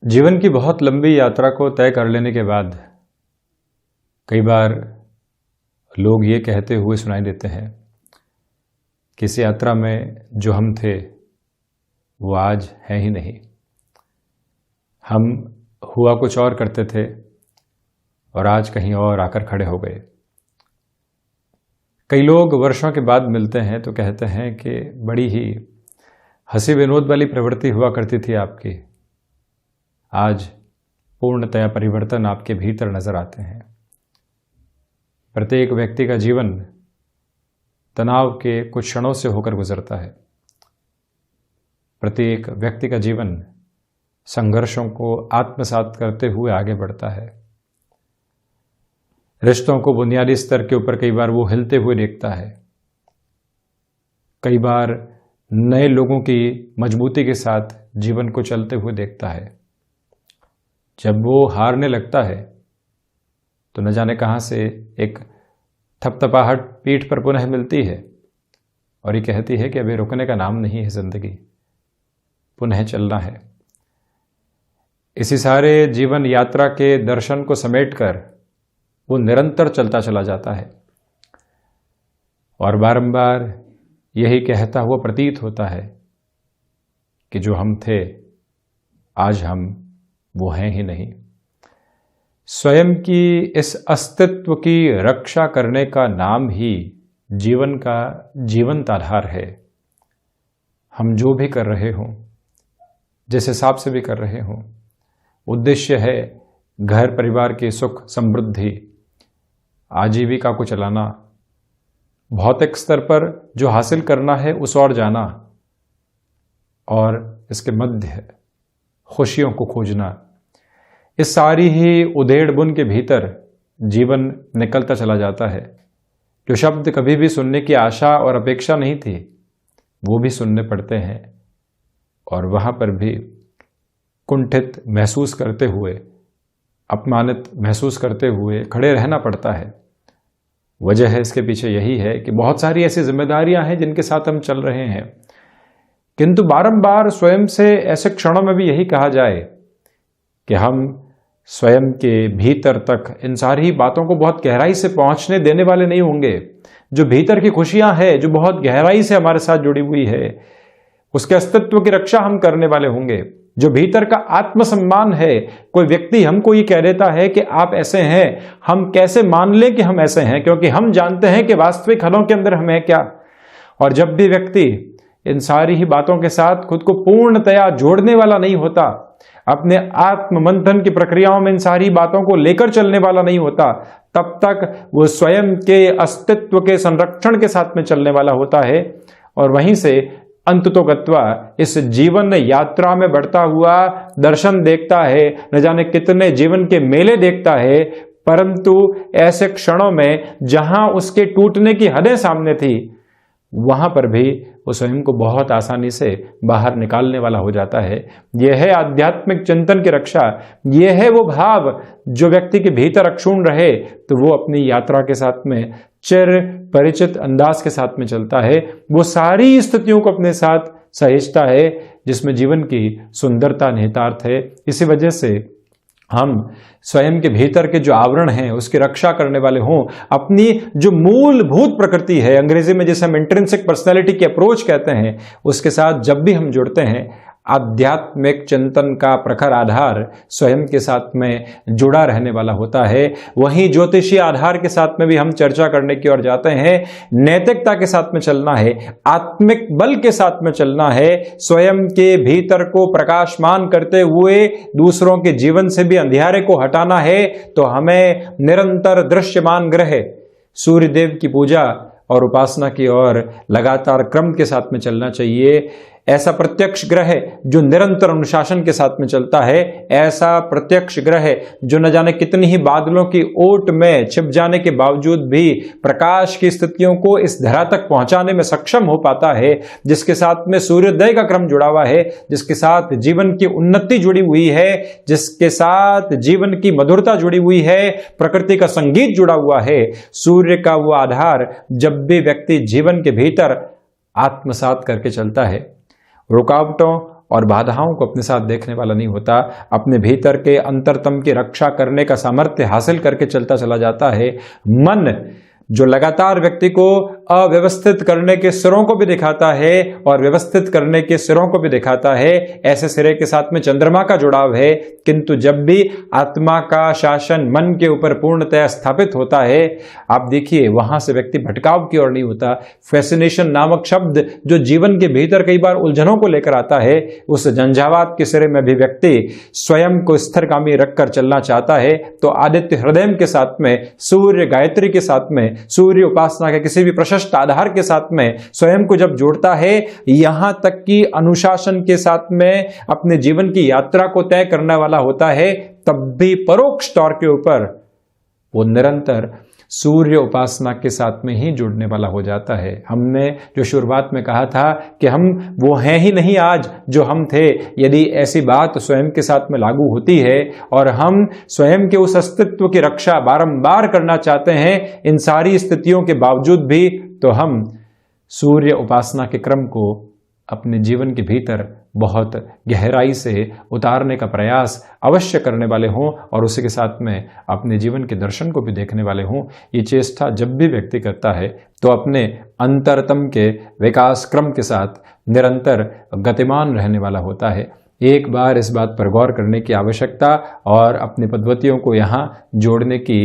जीवन की बहुत लंबी यात्रा को तय कर लेने के बाद कई बार लोग ये कहते हुए सुनाई देते हैं कि इस यात्रा में जो हम थे वो आज है ही नहीं। हम हुआ कुछ और करते थे और आज कहीं और आकर खड़े हो गए। कई लोग वर्षों के बाद मिलते हैं तो कहते हैं कि बड़ी ही हंसी विनोद वाली प्रवृत्ति हुआ करती थी आपकी, आज पूर्णतया परिवर्तन आपके भीतर नजर आते हैं। प्रत्येक व्यक्ति का जीवन तनाव के कुछ क्षणों से होकर गुजरता है। प्रत्येक व्यक्ति का जीवन संघर्षों को आत्मसात करते हुए आगे बढ़ता है। रिश्तों को बुनियादी स्तर के ऊपर कई बार वो हिलते हुए देखता है। कई बार नए लोगों की मजबूती के साथ जीवन को चलते हुए देखता है। जब वो हारने लगता है तो न जाने कहां से एक थपथपाहट पीठ पर पुनः मिलती है और ये कहती है कि अभी रुकने का नाम नहीं है जिंदगी, पुनः चलना है। इसी सारे जीवन यात्रा के दर्शन को समेटकर वो निरंतर चलता चला जाता है और बारंबार यही कहता हुआ प्रतीत होता है कि जो हम थे आज हम वो हैं ही नहीं। स्वयं की इस अस्तित्व की रक्षा करने का नाम ही जीवन का जीवंत आधार है। हम जो भी कर रहे हों, जिस हिसाब से भी कर रहे हों, उद्देश्य है घर परिवार की सुख समृद्धि, आजीविका को चलाना, भौतिक स्तर पर जो हासिल करना है उस ओर जाना और इसके मध्य खुशियों को खोजना। इस सारी ही उधेड़ बुन के भीतर जीवन निकलता चला जाता है। जो शब्द कभी भी सुनने की आशा और अपेक्षा नहीं थी वो भी सुनने पड़ते हैं और वहां पर भी कुंठित महसूस करते हुए, अपमानित महसूस करते हुए खड़े रहना पड़ता है। वजह है इसके पीछे यही है कि बहुत सारी ऐसी जिम्मेदारियां हैं जिनके साथ हम चल रहे हैं, किंतु बारंबार स्वयं से ऐसे क्षणों में भी यही कहा जाए कि हम स्वयं के भीतर तक इन सारी बातों को बहुत गहराई से पहुंचने देने वाले नहीं होंगे। जो भीतर की खुशियां हैं, जो बहुत गहराई से हमारे साथ जुड़ी हुई है, उसके अस्तित्व की रक्षा हम करने वाले होंगे। जो भीतर का आत्मसम्मान है, कोई व्यक्ति हमको ये कह देता है कि आप ऐसे हैं, हम कैसे मान लें कि हम ऐसे हैं, क्योंकि हम जानते हैं कि वास्तविक हलों के अंदर हम हैं क्या। और जब भी व्यक्ति इन सारी ही बातों के साथ खुद को पूर्णतया जोड़ने वाला नहीं होता, अपने आत्म मंथन की प्रक्रियाओं में इन सारी बातों को लेकर चलने वाला नहीं होता, तब तक वो स्वयं के अस्तित्व के संरक्षण के साथ में चलने वाला होता है और वहीं से अंततोगत्वा इस जीवन यात्रा में बढ़ता हुआ दर्शन देखता है, न जाने कितने जीवन के मेले देखता है, परंतु ऐसे क्षणों में जहां उसके टूटने की हदें सामने थी वहां पर भी वो स्वयं को बहुत आसानी से बाहर निकालने वाला हो जाता है। यह है आध्यात्मिक चिंतन की रक्षा। यह है वो भाव जो व्यक्ति के भीतर अक्षुण्ण रहे तो वो अपनी यात्रा के साथ में चिर परिचित अंदाज के साथ में चलता है। वो सारी स्थितियों को अपने साथ सहेजता है जिसमें जीवन की सुंदरता निहितार्थ है। इसी वजह से हम स्वयं के भीतर के जो आवरण हैं उसकी रक्षा करने वाले हों। अपनी जो मूलभूत प्रकृति है, अंग्रेजी में जिसे हम इंट्रिंसिक पर्सनैलिटी की अप्रोच कहते हैं, उसके साथ जब भी हम जुड़ते हैं, आध्यात्मिक चिंतन का प्रखर आधार स्वयं के साथ में जुड़ा रहने वाला होता है। वहीं ज्योतिषीय आधार के साथ में भी हम चर्चा करने की ओर जाते हैं। नैतिकता के साथ में चलना है, आत्मिक बल के साथ में चलना है, स्वयं के भीतर को प्रकाशमान करते हुए दूसरों के जीवन से भी अंधियारे को हटाना है, तो हमें निरंतर दृश्यमान ग्रह सूर्य देव की पूजा और उपासना की ओर लगातार क्रम के साथ में चलना चाहिए। ऐसा प्रत्यक्ष ग्रह जो निरंतर अनुशासन के साथ में चलता है, ऐसा प्रत्यक्ष ग्रह जो न जाने कितनी ही बादलों की ओट में छिप जाने के बावजूद भी प्रकाश की स्थितियों को इस धरा तक पहुंचाने में सक्षम हो पाता है, जिसके साथ में सूर्योदय का क्रम जुड़ा हुआ है, जिसके साथ जीवन की उन्नति जुड़ी हुई है, जिसके साथ जीवन की मधुरता जुड़ी हुई है, प्रकृति का संगीत जुड़ा हुआ है। सूर्य का वो आधार जब भी व्यक्ति जीवन के भीतर आत्मसात करके चलता है, रुकावटों और बाधाओं को अपने साथ देखने वाला नहीं होता। अपने भीतर के अंतरतम की रक्षा करने का सामर्थ्य हासिल करके चलता चला जाता है। मन जो लगातार व्यक्ति को अव्यवस्थित करने के सिरों को भी दिखाता है और व्यवस्थित करने के सिरों को भी दिखाता है, ऐसे सिरे के साथ में चंद्रमा का जुड़ाव है। किंतु जब भी आत्मा का शासन मन के ऊपर पूर्णतया स्थापित होता है, आप देखिए वहां से व्यक्ति भटकाव की ओर नहीं होता। फैसिनेशन नामक शब्द जो जीवन के भीतर कई बार उलझनों को लेकर आता है, उस झंझावात के सिरे में भी व्यक्ति स्वयं को स्थिरगामी रखकर चलना चाहता है। तो आदित्य हृदय के साथ में, सूर्य गायत्री के साथ में, सूर्य उपासना के किसी भी प्रशस्त आधार के साथ में स्वयं को जब जोड़ता है, यहां तक कि अनुशासन के साथ में अपने जीवन की यात्रा को तय करने वाला होता है, तब भी परोक्ष तौर के ऊपर वो निरंतर सूर्य उपासना के साथ में ही जुड़ने वाला हो जाता है। हमने जो शुरुआत में कहा था कि हम वो हैं ही नहीं आज जो हम थे, यदि ऐसी बात स्वयं के साथ में लागू होती है और हम स्वयं के उस अस्तित्व की रक्षा बारंबार करना चाहते हैं इन सारी स्थितियों के बावजूद भी, तो हम सूर्य उपासना के क्रम को अपने जीवन के भीतर बहुत गहराई से उतारने का प्रयास अवश्य करने वाले हों और उसी के साथ में अपने जीवन के दर्शन को भी देखने वाले हों। ये चेष्टा जब भी व्यक्ति करता है तो अपने अंतरतम के विकास क्रम के साथ निरंतर गतिमान रहने वाला होता है। एक बार इस बात पर गौर करने की आवश्यकता और अपनी पद्धतियों को यहाँ जोड़ने की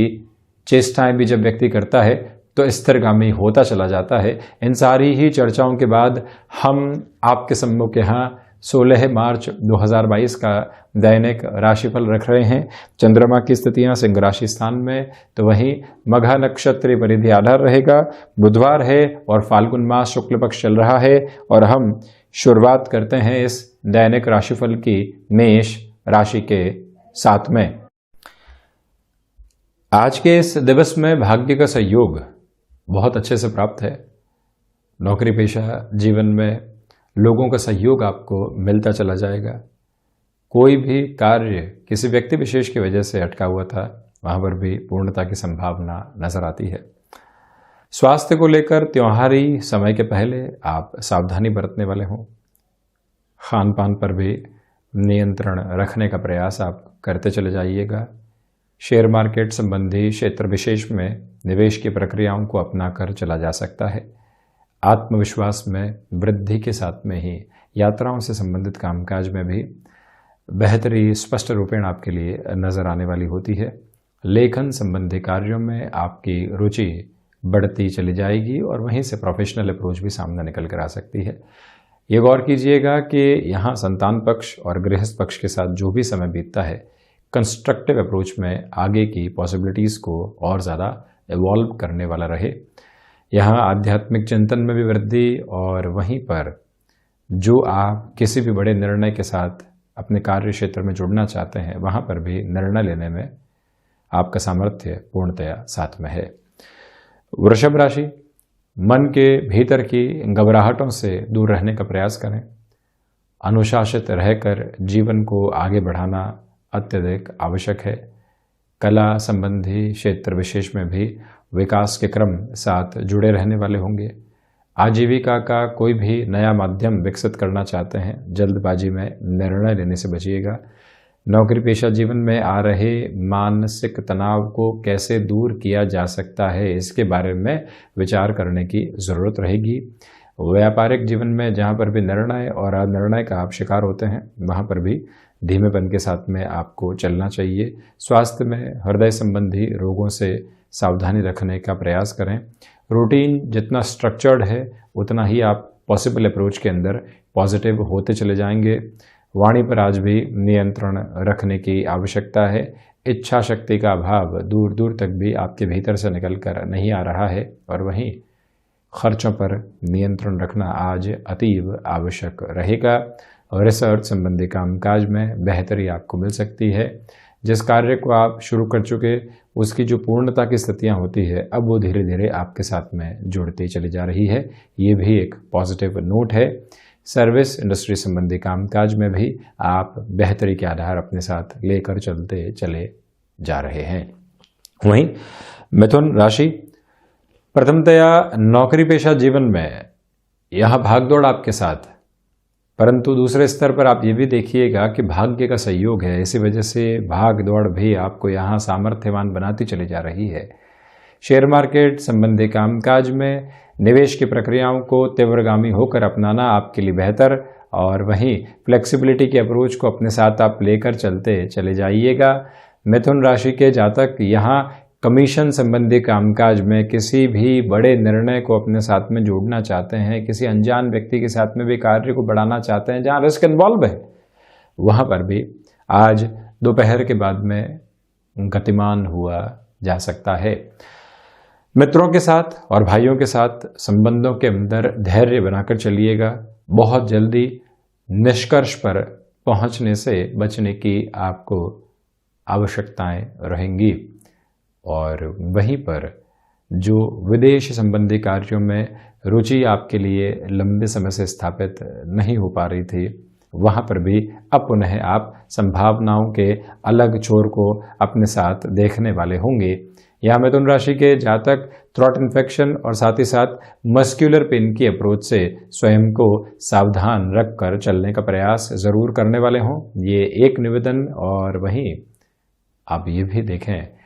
चेष्टाएं भी जब व्यक्ति करता है तो स्थिरगामी होता चला जाता है। इन सारी ही चर्चाओं के बाद हम आपके सम्मुख यहाँ 16 मार्च 2022 का दैनिक राशिफल रख रहे हैं। चंद्रमा की स्थितियां सिंह राशि स्थान में, तो वहीं मघा नक्षत्र परिधि आधार रहेगा। बुधवार है और फाल्गुन मास शुक्ल पक्ष चल रहा है और हम शुरुआत करते हैं इस दैनिक राशिफल की मेष राशि के साथ में। आज के इस दिवस में भाग्य का सहयोग बहुत अच्छे से प्राप्त है। नौकरी पेशा जीवन में लोगों का सहयोग आपको मिलता चला जाएगा। कोई भी कार्य किसी व्यक्ति विशेष की वजह से अटका हुआ था, वहां पर भी पूर्णता की संभावना नजर आती है। स्वास्थ्य को लेकर त्योहारी समय के पहले आप सावधानी बरतने वाले हों। खान पान पर भी नियंत्रण रखने का प्रयास आप करते चले जाइएगा। शेयर मार्केट संबंधी क्षेत्र विशेष में निवेश की प्रक्रियाओं को अपनाकर चला जा सकता है। आत्मविश्वास में वृद्धि के साथ में ही यात्राओं से संबंधित कामकाज में भी बेहतरी स्पष्ट रूपेण आपके लिए नजर आने वाली होती है। लेखन संबंधी कार्यों में आपकी रुचि बढ़ती चली जाएगी और वहीं से प्रोफेशनल अप्रोच भी सामने निकल कर आ सकती है। ये गौर कीजिएगा कि यहाँ संतान पक्ष और गृहस्थ पक्ष के साथ जो भी समय बीतता है, कंस्ट्रक्टिव अप्रोच में आगे की पॉसिबिलिटीज़ को और ज़्यादा एवॉल्व करने वाला रहे। यहाँ आध्यात्मिक चिंतन में भी वृद्धि और वहीं पर जो आप किसी भी बड़े निर्णय के साथ अपने कार्य क्षेत्र में जुड़ना चाहते हैं, वहाँ पर भी निर्णय लेने में आपका सामर्थ्य पूर्णतया साथ में है। वृषभ राशि, मन के भीतर की घबराहटों से दूर रहने का प्रयास करें। अनुशासित रहकर जीवन को आगे बढ़ाना अत्यधिक आवश्यक है। कला संबंधी क्षेत्र विशेष में भी विकास के क्रम साथ जुड़े रहने वाले होंगे। आजीविका का कोई भी नया माध्यम विकसित करना चाहते हैं, जल्दबाजी में निर्णय लेने से बचिएगा। नौकरी पेशा जीवन में आ रहे मानसिक तनाव को कैसे दूर किया जा सकता है, इसके बारे में विचार करने की ज़रूरत रहेगी। व्यापारिक जीवन में जहाँ पर भी निर्णय और अनिर्णय का आप शिकार होते हैं, वहाँ पर भी धीमेपन के साथ में आपको चलना चाहिए। स्वास्थ्य में हृदय संबंधी रोगों से सावधानी रखने का प्रयास करें। रूटीन जितना स्ट्रक्चर्ड है उतना ही आप पॉसिबल अप्रोच के अंदर पॉजिटिव होते चले जाएंगे। वाणी पर आज भी नियंत्रण रखने की आवश्यकता है। इच्छा शक्ति का अभाव दूर दूर तक भी आपके भीतर से निकल कर नहीं आ रहा है और वहीं खर्चों पर नियंत्रण रखना आज अतीव आवश्यक रहेगा। रिसर्च संबंधी कामकाज में बेहतरी आपको मिल सकती है। जिस कार्य को आप शुरू कर चुके उसकी जो पूर्णता की स्थितियां होती है, अब वो धीरे धीरे आपके साथ में जुड़ती चली जा रही है। ये भी एक पॉजिटिव नोट है। सर्विस इंडस्ट्री संबंधी कामकाज में भी आप बेहतरी के आधार अपने साथ लेकर चलते चले जा रहे हैं। वहीं मिथुन राशि, प्रथमतया नौकरी पेशा जीवन में यहाँ भागदौड़ आपके साथ परंतु दूसरे स्तर पर आप ये भी देखिएगा कि भाग्य का सहयोग है, इसी वजह से भाग दौड़ भी आपको यहाँ सामर्थ्यवान बनाती चली जा रही है। शेयर मार्केट संबंधी कामकाज में निवेश की प्रक्रियाओं को तीव्रगामी होकर अपनाना आपके लिए बेहतर, और वहीं फ्लेक्सिबिलिटी की अप्रोच को अपने साथ आप लेकर चलते चले जाइएगा। मिथुन राशि के जातक यहाँ कमीशन संबंधी कामकाज में किसी भी बड़े निर्णय को अपने साथ में जोड़ना चाहते हैं, किसी अनजान व्यक्ति के साथ में भी कार्य को बढ़ाना चाहते हैं जहाँ रिस्क इन्वॉल्व है, वहाँ पर भी आज दोपहर के बाद में गतिमान हुआ जा सकता है। मित्रों के साथ और भाइयों के साथ संबंधों के अंदर धैर्य बनाकर चलिएगा। बहुत जल्दी निष्कर्ष पर पहुंचने से बचने की आपको आवश्यकताएं रहेंगी, और वहीं पर जो विदेश संबंधी कार्यों में रुचि आपके लिए लंबे समय से स्थापित नहीं हो पा रही थी, वहां पर भी अब पुनः आप संभावनाओं के अलग छोर को अपने साथ देखने वाले होंगे। यहाँ मिथुन राशि के जातक थ्रोट इन्फेक्शन और साथ ही साथ मस्क्यूलर पेन की अप्रोच से स्वयं को सावधान रखकर चलने का प्रयास जरूर करने वाले हों, ये एक निवेदन। और वहीं आप ये भी देखें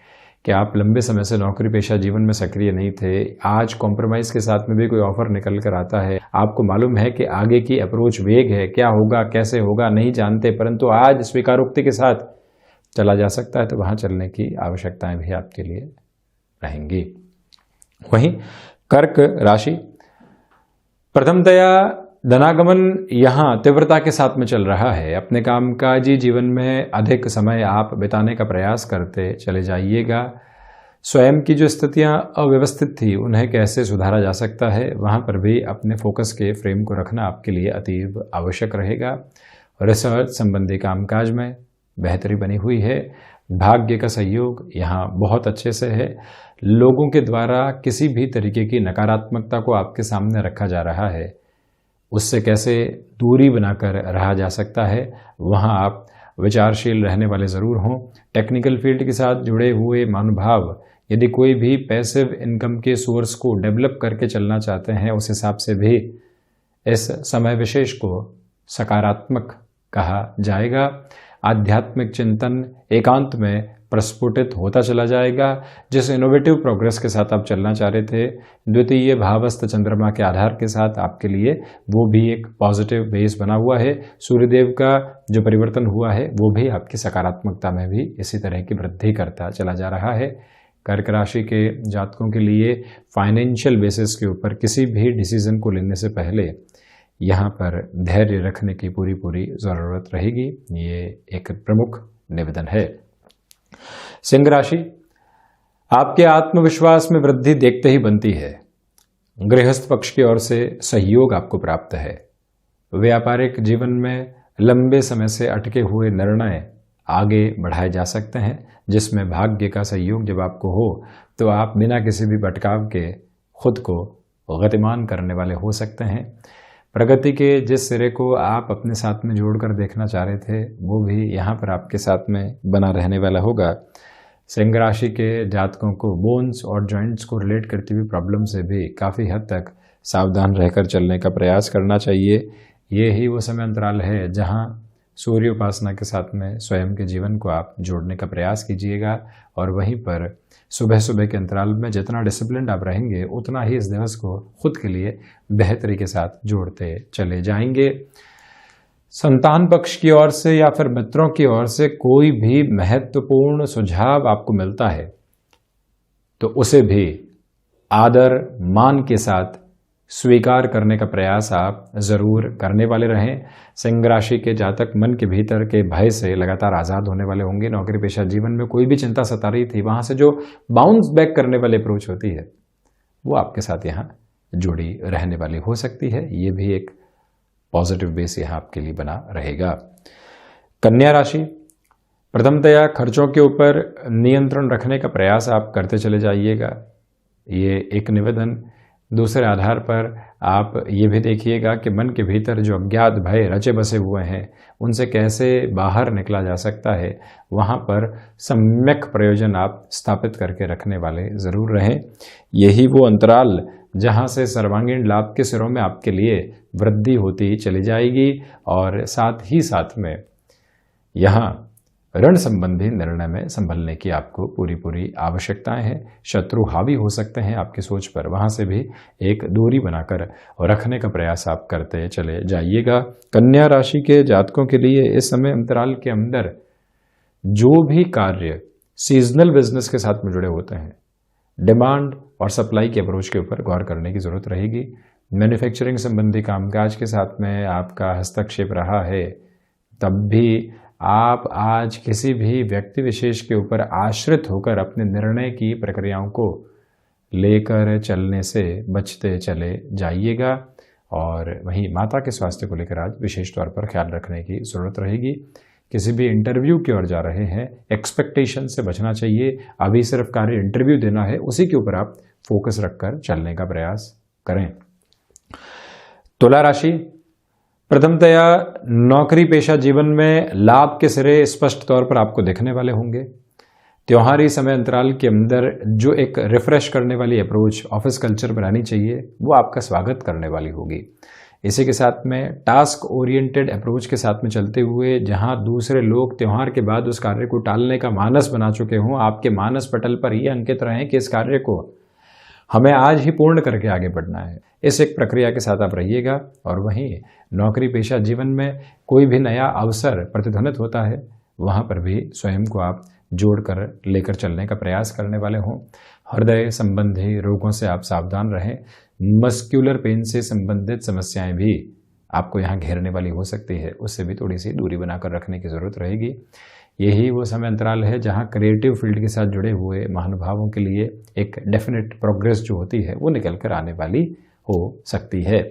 कि आप लंबे समय से नौकरी पेशा जीवन में सक्रिय नहीं थे, आज कॉम्प्रोमाइज के साथ में भी कोई ऑफर निकल कर आता है, आपको मालूम है कि आगे की अप्रोच वेग है, क्या होगा कैसे होगा नहीं जानते, परंतु आज स्वीकारोक्ति के साथ चला जा सकता है, तो वहां चलने की आवश्यकताएं भी आपके लिए रहेंगी। वहीं कर्क राशि, प्रथमतया धनागमन यहाँ तीव्रता के साथ में चल रहा है। अपने कामकाजी जीवन में अधिक समय आप बिताने का प्रयास करते चले जाइएगा। स्वयं की जो स्थितियां अव्यवस्थित थी उन्हें कैसे सुधारा जा सकता है, वहां पर भी अपने फोकस के फ्रेम को रखना आपके लिए अतीव आवश्यक रहेगा। रिसर्च संबंधी कामकाज में बेहतरी बनी हुई है। भाग्य का सहयोग यहाँ बहुत अच्छे से है। लोगों के द्वारा किसी भी तरीके की नकारात्मकता को आपके सामने रखा जा रहा है, उससे कैसे दूरी बनाकर रहा जा सकता है, वहाँ आप विचारशील रहने वाले ज़रूर हों। टेक्निकल फील्ड के साथ जुड़े हुए महानुभाव यदि कोई भी पैसिव इनकम के सोर्स को डेवलप करके चलना चाहते हैं, उस हिसाब से भी इस समय विशेष को सकारात्मक कहा जाएगा। आध्यात्मिक चिंतन एकांत में प्रस्फुटित होता चला जाएगा। जिस इनोवेटिव प्रोग्रेस के साथ आप चलना चाह रहे थे द्वितीय भावस्थ चंद्रमा के आधार के साथ, आपके लिए वो भी एक पॉजिटिव बेस बना हुआ है। सूर्यदेव का जो परिवर्तन हुआ है वो भी आपकी सकारात्मकता में भी इसी तरह की वृद्धि करता चला जा रहा है। कर्क राशि के जातकों के लिए फाइनेंशियल बेसिस के ऊपर किसी भी डिसीजन को लेने से पहले यहाँ पर धैर्य रखने की पूरी ज़रूरत रहेगी, ये एक प्रमुख निवेदन है। सिंह राशि, आपके आत्मविश्वास में वृद्धि देखते ही बनती है। गृहस्थ पक्ष की ओर से सहयोग आपको प्राप्त है। व्यापारिक जीवन में लंबे समय से अटके हुए निर्णय आगे बढ़ाए जा सकते हैं, जिसमें भाग्य का सहयोग जब आपको हो तो आप बिना किसी भी भटकाव के खुद को गतिमान करने वाले हो सकते हैं। प्रगति के जिस सिरे को आप अपने साथ में जोड़कर देखना चाह रहे थे वो भी यहाँ पर आपके साथ में बना रहने वाला होगा। सिंह राशि के जातकों को बोन्स और जॉइंट्स को रिलेट करती हुई प्रॉब्लम से भी काफ़ी हद तक सावधान रहकर चलने का प्रयास करना चाहिए। ये ही वो समय अंतराल है जहाँ सूर्य उपासना के साथ में स्वयं के जीवन को आप जोड़ने का प्रयास कीजिएगा, और वहीं पर सुबह सुबह के अंतराल में जितना डिसिप्लिन आप रहेंगे उतना ही इस दिवस को खुद के लिए बेहतरी के साथ जोड़ते चले जाएंगे। संतान पक्ष की ओर से या फिर मित्रों की ओर से कोई भी महत्वपूर्ण सुझाव आपको मिलता है तो उसे भी आदर मान के साथ स्वीकार करने का प्रयास आप जरूर करने वाले रहें। सिंह राशि के जातक मन के भीतर के भय से लगातार आज़ाद होने वाले होंगे। नौकरी पेशा जीवन में कोई भी चिंता सता रही थी, वहां से जो बाउंस बैक करने वाली अप्रोच होती है वो आपके साथ यहाँ जुड़ी रहने वाली हो सकती है। ये भी एक पॉजिटिव बेस यहाँ आपके लिए बना रहेगा। कन्या राशि, प्रथमतया खर्चों के ऊपर नियंत्रण रखने का प्रयास आप करते चले जाइएगा, ये एक निवेदन। दूसरे आधार पर आप ये भी देखिएगा कि मन के भीतर जो अज्ञात भय रचे बसे हुए हैं उनसे कैसे बाहर निकला जा सकता है, वहाँ पर सम्यक प्रयोजन आप स्थापित करके रखने वाले ज़रूर रहें। यही वो अंतराल जहां से सर्वांगीण लाभ के सिरों में आपके लिए वृद्धि होती चली जाएगी। और साथ ही साथ में यहाँ ऋण संबंधी निर्णय में संभलने की आपको पूरी आवश्यकताएं हैं। शत्रु हावी हो सकते हैं आपकी सोच पर, वहां से भी एक दूरी बनाकर रखने का प्रयास आप करते चले जाइएगा। कन्या राशि के जातकों के लिए इस समय अंतराल के अंदर जो भी कार्य सीजनल बिजनेस के साथ में जुड़े होते हैं, डिमांड और सप्लाई के अप्रोच के ऊपर गौर करने की जरूरत रहेगी। मैन्युफैक्चरिंग संबंधी कामकाज के साथ में आपका हस्तक्षेप रहा है, तब भी आप आज किसी भी व्यक्ति विशेष के ऊपर आश्रित होकर अपने निर्णय की प्रक्रियाओं को लेकर चलने से बचते चले जाइएगा। और वहीं माता के स्वास्थ्य को लेकर आज विशेष तौर पर ख्याल रखने की जरूरत रहेगी। किसी भी इंटरव्यू की ओर जा रहे हैं, एक्सपेक्टेशन से बचना चाहिए। अभी सिर्फ कार्य इंटरव्यू देना है, उसी के ऊपर आप फोकस रखकर चलने का प्रयास करें। तुला राशि, प्रथमतया नौकरी पेशा जीवन में लाभ के सिरे स्पष्ट तौर पर आपको दिखने वाले होंगे। त्योहारी समय अंतराल के अंदर जो एक रिफ्रेश करने वाली अप्रोच ऑफिस कल्चर में रहनी चाहिए, वो आपका स्वागत करने वाली होगी। इसी के साथ में टास्क ओरिएंटेड अप्रोच के साथ में चलते हुए जहां दूसरे लोग त्योहार के बाद उस कार्य को टालने का मानस बना चुके हों, आपके मानस पटल पर ये अंकित रहें कि इस कार्य को हमें आज ही पूर्ण करके आगे बढ़ना है। इस एक प्रक्रिया के साथ आप रहिएगा। और वहीं नौकरी पेशा जीवन में कोई भी नया अवसर प्रतिध्वनित होता है, वहां पर भी स्वयं को आप जोड़कर लेकर चलने का प्रयास करने वाले हों। हृदय संबंधी रोगों से आप सावधान रहें। मस्क्यूलर पेन से संबंधित समस्याएं भी आपको यहाँ घेरने वाली हो सकती है, उससे भी थोड़ी सी दूरी बनाकर रखने की जरूरत रहेगी। यही वो समय अंतराल है जहाँ क्रिएटिव फील्ड के साथ जुड़े हुए महानुभावों के लिए एक डेफिनेट प्रोग्रेस जो होती है वो निकल कर आने वाली हो सकती है।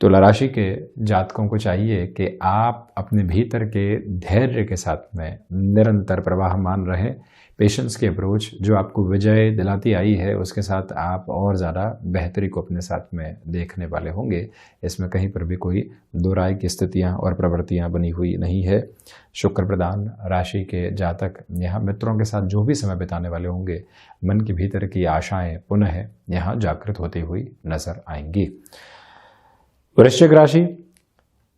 तुला राशि के जातकों को चाहिए कि आप अपने भीतर के धैर्य के साथ में निरंतर प्रवाहमान रहें। पेशेंस की अप्रोच जो आपको विजय दिलाती आई है, उसके साथ आप और ज़्यादा बेहतरी को अपने साथ में देखने वाले होंगे। इसमें कहीं पर भी कोई दो राय की स्थितियाँ और प्रवृत्तियाँ बनी हुई नहीं है। शुक्र प्रधान राशि के जातक यहाँ मित्रों के साथ जो भी समय बिताने वाले होंगे, मन के भीतर की आशाएं पुनः यहाँ जागृत होती हुई नजर आएंगी। वृश्चिक राशि,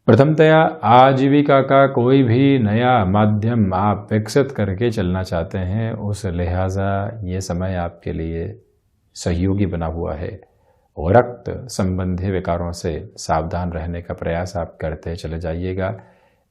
प्रथमतया आजीविका का कोई भी नया माध्यम आप विकसित करके चलना चाहते हैं, उस लिहाजा ये समय आपके लिए सहयोगी बना हुआ है। और रक्त संबंधी विकारों से सावधान रहने का प्रयास आप करते चले जाइएगा।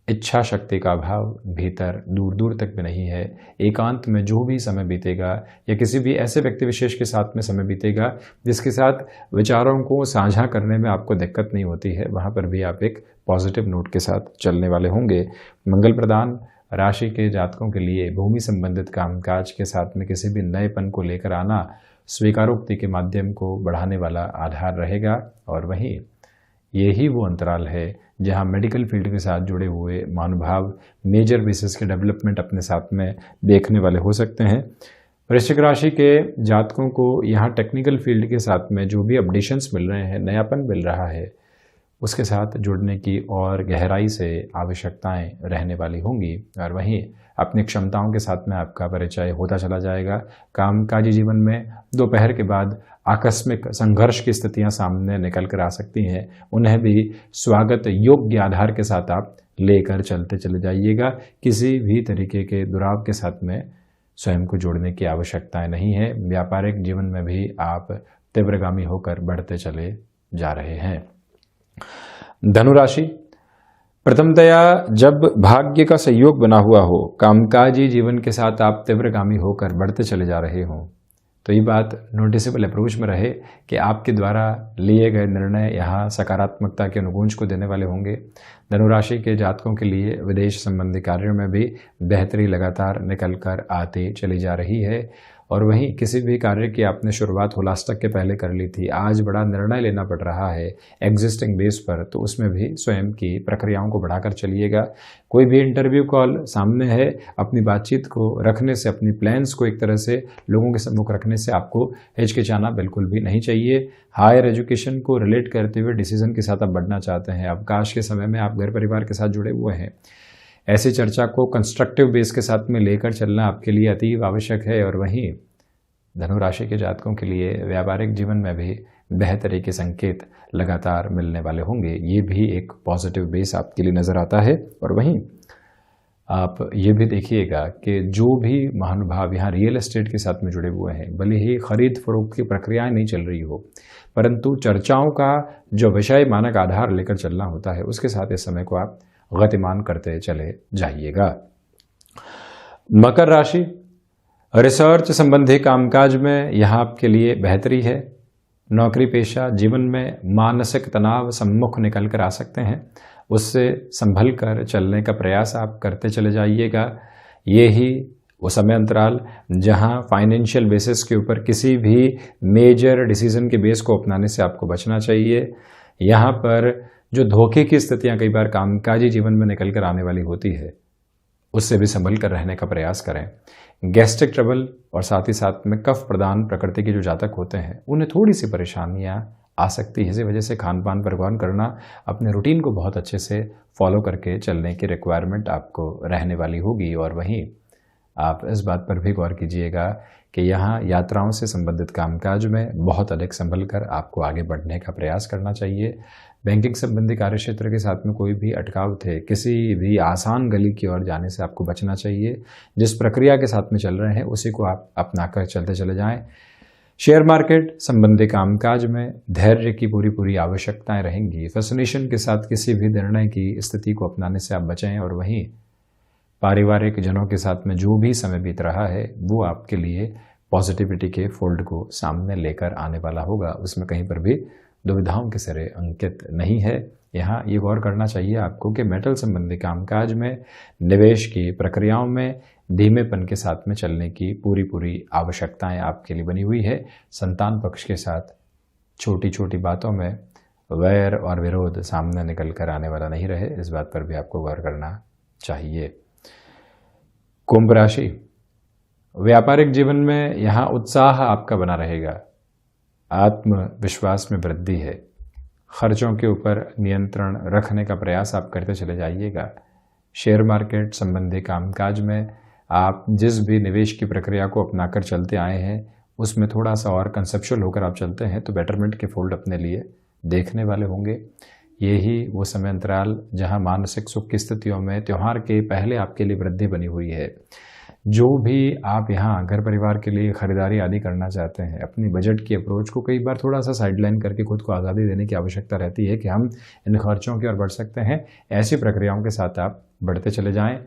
इच्छा शक्ति का अभाव भीतर दूर दूर तक भी नहीं है। एकांत में जो भी समय बीतेगा या किसी भी ऐसे व्यक्ति विशेष के साथ में समय बीतेगा जिसके साथ विचारों को साझा करने में आपको दिक्कत नहीं होती है, वहाँ पर भी आप एक पॉजिटिव नोट के साथ चलने वाले होंगे। मंगल प्रदान राशि के जातकों के लिए भूमि संबंधित कामकाज के साथ में किसी भी नएपन को लेकर आना स्वीकारोक्ति के माध्यम को बढ़ाने वाला आधार रहेगा। और वहीं यही वो अंतराल है जहां मेडिकल फील्ड के साथ जुड़े हुए महानुभाव मेजर बेसिस के डेवलपमेंट अपने साथ में देखने वाले हो सकते हैं। वृश्चिक राशि के जातकों को यहाँ टेक्निकल फील्ड के साथ में जो भी अपडेशंस मिल रहे हैं, नयापन मिल रहा है, उसके साथ जुड़ने की और गहराई से आवश्यकताएं रहने वाली होंगी। और वहीं अपनी क्षमताओं के साथ में आपका परिचय होता चला जाएगा। कामकाजी जीवन में दोपहर के बाद आकस्मिक संघर्ष की स्थितियां सामने निकल कर आ सकती हैं, उन्हें भी स्वागत योग्य आधार के साथ आप लेकर चलते चले जाइएगा। किसी भी तरीके के दुराव के साथ में स्वयं को जोड़ने की आवश्यकताएं नहीं है। व्यापारिक जीवन में भी आप तीव्रगामी होकर बढ़ते चले जा रहे हैं। धनुराशि, प्रथमतया जब भाग्य का सहयोग बना हुआ हो, कामकाजी जीवन के साथ आप तीव्रगामी होकर बढ़ते चले जा रहे हों, तो ये बात नोटिसेबल अप्रोच में रहे कि आपके द्वारा लिए गए निर्णय यहाँ सकारात्मकता के अनुगुंज को देने वाले होंगे। धनुराशि के जातकों के लिए विदेश संबंधी कार्यों में भी बेहतरी लगातार निकल कर आती चली जा रही है। और वहीं किसी भी कार्य की आपने शुरुआत हुलास तक के पहले कर ली थी, आज बड़ा निर्णय लेना पड़ रहा है एग्जिस्टिंग बेस पर, तो उसमें भी स्वयं की प्रक्रियाओं को बढ़ाकर चलिएगा। कोई भी इंटरव्यू कॉल सामने है, अपनी बातचीत को रखने से, अपनी प्लान्स को एक तरह से लोगों के सम्मुख रखने से आपको हिचकिचाना बिल्कुल भी नहीं चाहिए। हायर एजुकेशन को रिलेट करते हुए डिसीजन के साथ आप बढ़ना चाहते हैं, अवकाश के समय में आप घर परिवार के साथ जुड़े हुए हैं, ऐसी चर्चा को कंस्ट्रक्टिव बेस के साथ में लेकर चलना आपके लिए अतीव आवश्यक है। और वहीं धनु राशि के जातकों के लिए व्यापारिक जीवन में भी बेहतरी के संकेत लगातार मिलने वाले होंगे। ये भी एक पॉजिटिव बेस आपके लिए नज़र आता है। और वहीं आप ये भी देखिएगा कि जो भी महानुभाव यहाँ रियल एस्टेट के साथ में जुड़े हुए हैं, भले ही खरीद फरोख्त की प्रक्रियाएं नहीं चल रही हो, परंतु चर्चाओं का जो विषय मानक आधार लेकर चलना होता है, उसके साथ इस समय को आप गतिमान करते चले जाइएगा। मकर राशि, रिसर्च संबंधी कामकाज में यहाँ आपके लिए बेहतरी है। नौकरी पेशा जीवन में मानसिक तनाव सम्मुख निकल कर आ सकते हैं, उससे संभल कर चलने का प्रयास आप करते चले जाइएगा। ये ही वो समय अंतराल जहां फाइनेंशियल बेसिस के ऊपर किसी भी मेजर डिसीजन के बेस को अपनाने से आपको बचना चाहिए। यहाँ पर जो धोखे की स्थितियां कई बार कामकाजी जीवन में निकल कर आने वाली होती है, उससे भी संभल कर रहने का प्रयास करें। गैस्ट्रिक ट्रबल और साथ ही साथ में कफ प्रदान प्रकृति के जो जातक होते हैं, उन्हें थोड़ी सी परेशानियां आ सकती है। इसी वजह से खान पान पर करना, अपने रूटीन को बहुत अच्छे से फॉलो करके चलने की रिक्वायरमेंट आपको रहने वाली होगी। और वहीं आप इस बात पर भी गौर कीजिएगा कि यहाँ यात्राओं से संबंधित कामकाज में बहुत अधिक संभल कर आपको आगे बढ़ने का प्रयास करना चाहिए। बैंकिंग संबंधी कार्यक्षेत्र के साथ में कोई भी अटकाव थे, किसी भी आसान गली की ओर जाने से आपको बचना चाहिए। जिस प्रक्रिया के साथ में चल रहे हैं उसी को आप अपनाकर चलते चले जाएं। शेयर मार्केट संबंधी कामकाज में धैर्य की पूरी आवश्यकताएं रहेंगी। फैसिनेशन के साथ किसी भी निर्णय की स्थिति को अपनाने से आप बचें। और वहीं पारिवारिक जनों के साथ में जो भी समय बीत रहा है, वो आपके लिए पॉजिटिविटी के फोल्ड को सामने लेकर आने वाला होगा। उसमें कहीं पर भी दुविधाओं के सिरे अंकित नहीं है। यहाँ ये गौर करना चाहिए आपको कि मेटल संबंधी कामकाज में निवेश की प्रक्रियाओं में धीमेपन के साथ में चलने की पूरी आवश्यकताएं आपके लिए बनी हुई है। संतान पक्ष के साथ छोटी छोटी बातों में वैर और विरोध सामने निकल कर आने वाला नहीं रहे, इस बात पर भी आपको गौर करना चाहिए। कुंभ राशि, व्यापारिक जीवन में यहाँ उत्साह आपका बना रहेगा। आत्मविश्वास में वृद्धि है। खर्चों के ऊपर नियंत्रण रखने का प्रयास आप करते चले जाइएगा। शेयर मार्केट संबंधी कामकाज में आप जिस भी निवेश की प्रक्रिया को अपनाकर चलते आए हैं, उसमें थोड़ा सा और कंसेप्चुअल होकर आप चलते हैं तो बेटरमेंट के फोल्ड अपने लिए देखने वाले होंगे। यही वो समय अंतराल जहां मानसिक सुख की स्थितियों में त्यौहार के पहले आपके लिए वृद्धि बनी हुई है। जो भी आप यहाँ घर परिवार के लिए खरीदारी आदि करना चाहते हैं, अपनी बजट की अप्रोच को कई बार थोड़ा सा साइडलाइन करके खुद को आज़ादी देने की आवश्यकता रहती है कि हम इन खर्चों की ओर बढ़ सकते हैं। ऐसी प्रक्रियाओं के साथ आप बढ़ते चले जाएं।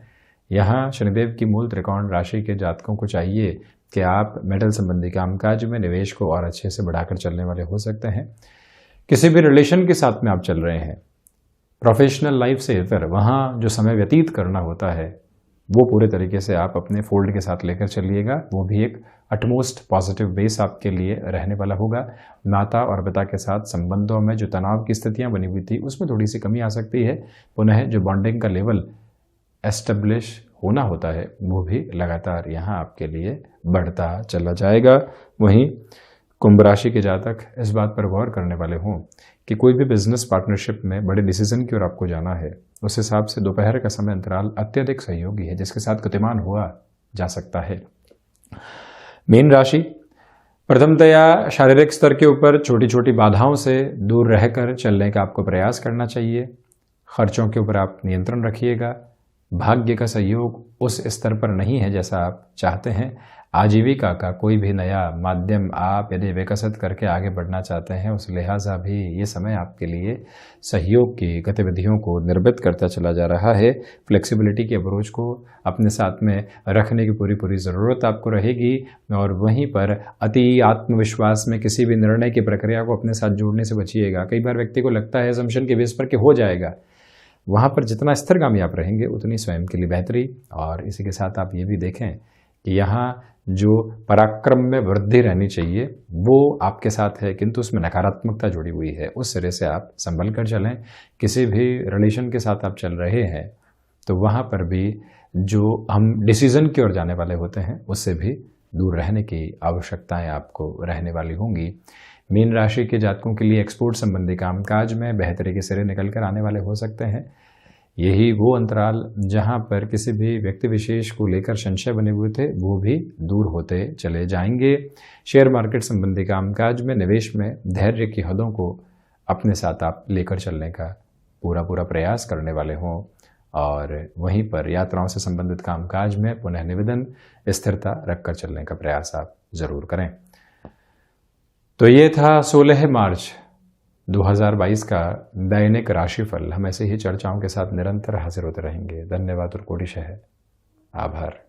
यहाँ शनिदेव की मूल त्रिकोण राशि के जातकों को चाहिए कि आप मेटल संबंधी कामकाज में निवेश को और अच्छे से बढ़ाकर चलने वाले हो सकते हैं। किसी भी रिलेशन के साथ में आप चल रहे हैं, प्रोफेशनल लाइफ से इतर वहाँ जो समय व्यतीत करना होता है, वो पूरे तरीके से आप अपने फोल्ड के साथ लेकर चलिएगा। वो भी एक अटमोस्ट पॉजिटिव बेस आपके लिए रहने वाला होगा। माता और पिता के साथ संबंधों में जो तनाव की स्थितियां बनी हुई थी, उसमें थोड़ी सी कमी आ सकती है। पुनः जो बॉन्डिंग का लेवल एस्टेब्लिश होना होता है, वो भी लगातार यहाँ आपके लिए बढ़ता चला जाएगा। वहीं कुंभ राशि के जातक इस बात पर गौर करने वाले हों कि कोई भी बिजनेस पार्टनरशिप में बड़े डिसीजन की ओर आपको जाना है, उस हिसाब से दोपहर का समय अंतराल अत्यधिक सहयोगी है, जिसके साथ गतिमान हुआ जा सकता है। मीन राशि, प्रथमतया शारीरिक स्तर के ऊपर छोटी छोटी बाधाओं से दूर रहकर चलने का आपको प्रयास करना चाहिए। खर्चों के ऊपर आप नियंत्रण रखिएगा। भाग्य का सहयोग उस स्तर पर नहीं है जैसा आप चाहते हैं। आजीविका का कोई भी नया माध्यम आप यदि विकसित करके आगे बढ़ना चाहते हैं, उस लिहाजा भी ये समय आपके लिए सहयोग की गतिविधियों को निर्मित करता चला जा रहा है। फ्लेक्सिबिलिटी की अप्रोच को अपने साथ में रखने की पूरी ज़रूरत आपको रहेगी। और वहीं पर अति आत्मविश्वास में किसी भी निर्णय की प्रक्रिया को अपने साथ जोड़ने से बचिएगा। कई बार व्यक्ति को लगता है असम्पशन के बेस पर कि हो जाएगा, वहाँ पर जितना स्थिरगामी आप रहेंगे उतनी स्वयं के लिए बेहतरी। और इसी के साथ आप ये भी देखें कि यहाँ जो पराक्रम में वृद्धि रहनी चाहिए वो आपके साथ है, किंतु उसमें नकारात्मकता जुड़ी हुई है। उस सिरे से आप संभल कर चलें। किसी भी रिलेशन के साथ आप चल रहे हैं तो वहाँ पर भी जो हम डिसीजन की ओर जाने वाले होते हैं, उससे भी दूर रहने की आवश्यकताएं आपको रहने वाली होंगी। मीन राशि के जातकों के लिए एक्सपोर्ट संबंधी कामकाज में बेहतरी के सिरे निकल कर आने वाले हो सकते हैं। यही वो अंतराल जहां पर किसी भी व्यक्ति विशेष को लेकर संशय बने हुए थे वो भी दूर होते चले जाएंगे। शेयर मार्केट संबंधी कामकाज में, निवेश में धैर्य की हदों को अपने साथ आप लेकर चलने का पूरा प्रयास करने वाले हों, और वहीं पर यात्राओं से संबंधित कामकाज में पुनः निवेदन स्थिरता रखकर चलने का प्रयास आप जरूर करें। तो ये था 16 मार्च 2022 का दैनिक राशिफल। हम ऐसे ही चर्चाओं के साथ निरंतर हाजिर होते रहेंगे। धन्यवाद और कोटिशः आभार।